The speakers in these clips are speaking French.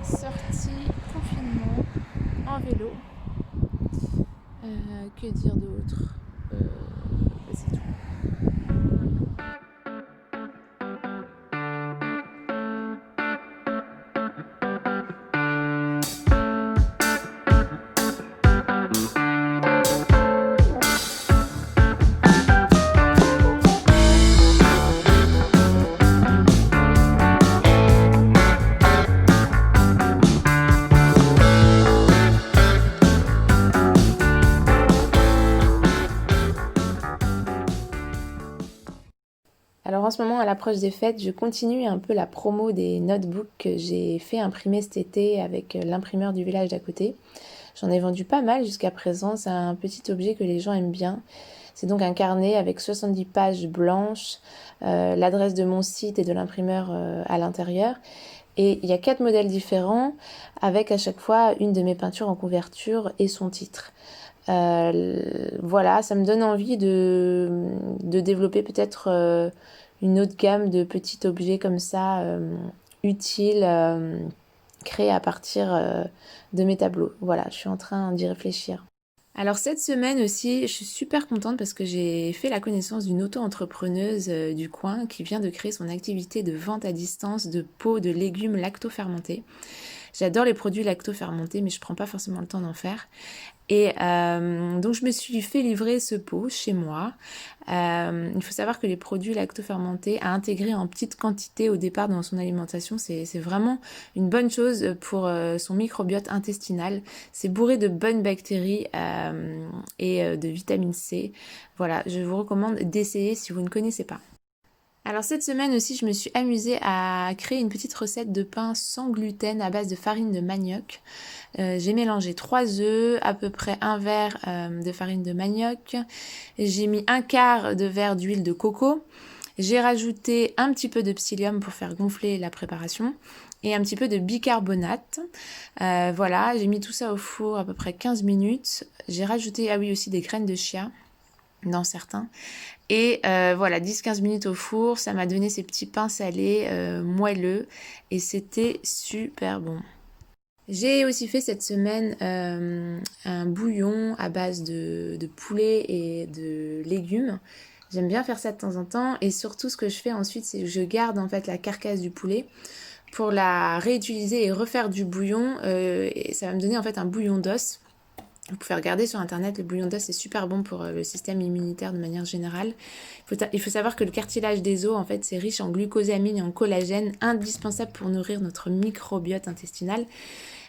Sortie confinement en vélo. Que dire d'autre? C'est tout. Alors en ce moment, à l'approche des fêtes, je continue un peu la promo des notebooks que j'ai fait imprimer cet été avec l'imprimeur du village d'à côté. J'en ai vendu pas mal jusqu'à présent, c'est un petit objet que les gens aiment bien. C'est donc un carnet avec 70 pages blanches, l'adresse de mon site et de l'imprimeur à l'intérieur. Et il y a 4 modèles différents avec à chaque fois une de mes peintures en couverture et son titre. Voilà, ça me donne envie de développer peut-être une autre gamme de petits objets comme ça, utiles, créés à partir de mes tableaux. Voilà, je suis en train d'y réfléchir. Alors cette semaine aussi, je suis super contente parce que j'ai fait la connaissance d'une auto-entrepreneuse du coin qui vient de créer son activité de vente à distance de pots de légumes lacto-fermentés. J'adore les produits lacto-fermentés, mais je prends pas forcément le temps d'en faire. Et donc je me suis fait livrer ce pot chez moi. Il faut savoir que les produits lacto-fermentés à intégrer en petite quantité au départ dans son alimentation, c'est vraiment une bonne chose pour son microbiote intestinal. C'est bourré de bonnes bactéries et de vitamine C. Voilà, je vous recommande d'essayer si vous ne connaissez pas. Alors cette semaine aussi, je me suis amusée à créer une petite recette de pain sans gluten à base de farine de manioc. J'ai mélangé 3 œufs, à peu près un verre de farine de manioc. J'ai mis un quart de verre d'huile de coco. J'ai rajouté un petit peu de psyllium pour faire gonfler la préparation et un petit peu de bicarbonate. Voilà, j'ai mis tout ça au four à peu près 15 minutes. J'ai rajouté, ah oui, aussi des graines de chia dans certains. Et voilà, 10-15 minutes au four, ça m'a donné ces petits pains salés moelleux et c'était super bon. J'ai aussi fait cette semaine un bouillon à base de poulet et de légumes. J'aime bien faire ça de temps en temps et surtout ce que je fais ensuite, c'est que je garde en fait la carcasse du poulet pour la réutiliser et refaire du bouillon et ça va me donner en fait un bouillon d'os. Vous pouvez regarder sur internet, le bouillon d'os c'est super bon pour le système immunitaire de manière générale. Il faut savoir que le cartilage des os en fait c'est riche en glucosamine et en collagène, indispensable pour nourrir notre microbiote intestinal.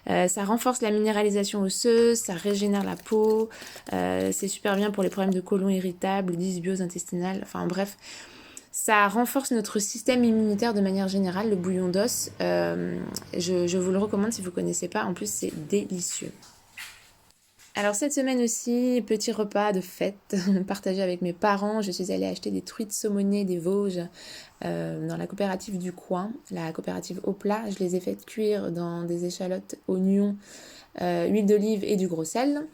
Ça renforce la minéralisation osseuse, ça régénère la peau, c'est super bien pour les problèmes de côlon irritable, dysbiose intestinale, enfin bref. Ça renforce notre système immunitaire de manière générale, le bouillon d'os. Je vous le recommande si vous ne connaissez pas, en plus c'est délicieux. Alors cette semaine aussi, petit repas de fête partagé avec mes parents. Je suis allée acheter des truites saumonées des Vosges dans la coopérative du coin, la coopérative au plat. Je les ai faites cuire dans des échalotes, oignons, huile d'olive et du gros sel.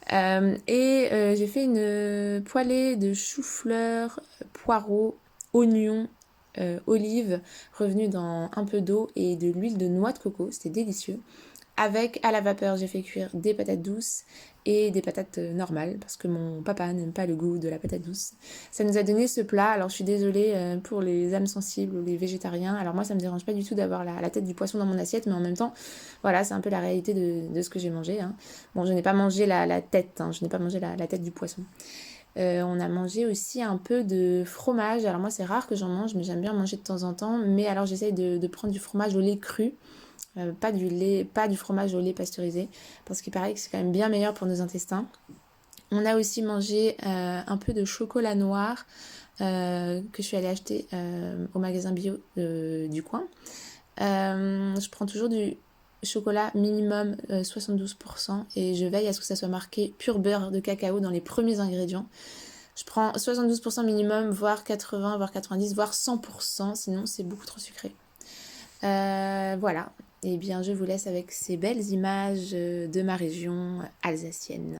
J'ai fait une poêlée de chou-fleur, poireaux, oignons, olives, revenus dans un peu d'eau et de l'huile de noix de coco. C'était délicieux. Avec, à la vapeur, j'ai fait cuire des patates douces et des patates normales parce que mon papa n'aime pas le goût de la patate douce. Ça nous a donné ce plat. Alors je suis désolée pour les âmes sensibles ou les végétariens. Alors moi ça me dérange pas du tout d'avoir la tête du poisson dans mon assiette, mais en même temps, voilà, c'est un peu la réalité de ce que j'ai mangé. Hein. Bon, je n'ai pas mangé la tête, hein, je n'ai pas mangé la tête du poisson. On a mangé aussi un peu de fromage. Alors moi c'est rare que j'en mange, mais j'aime bien manger de temps en temps. Mais alors j'essaye de prendre du fromage au lait cru. Pas du lait, pas du fromage au lait pasteurisé, parce qu'il paraît que c'est quand même bien meilleur pour nos intestins. On a aussi mangé un peu de chocolat noir que je suis allée acheter au magasin bio du coin. Je prends toujours du chocolat minimum 72% et je veille à ce que ça soit marqué pur beurre de cacao dans les premiers ingrédients. Je prends 72% minimum, voire 80, voire 90, voire 100%, sinon c'est beaucoup trop sucré. Voilà. Eh bien, je vous laisse avec ces belles images de ma région alsacienne.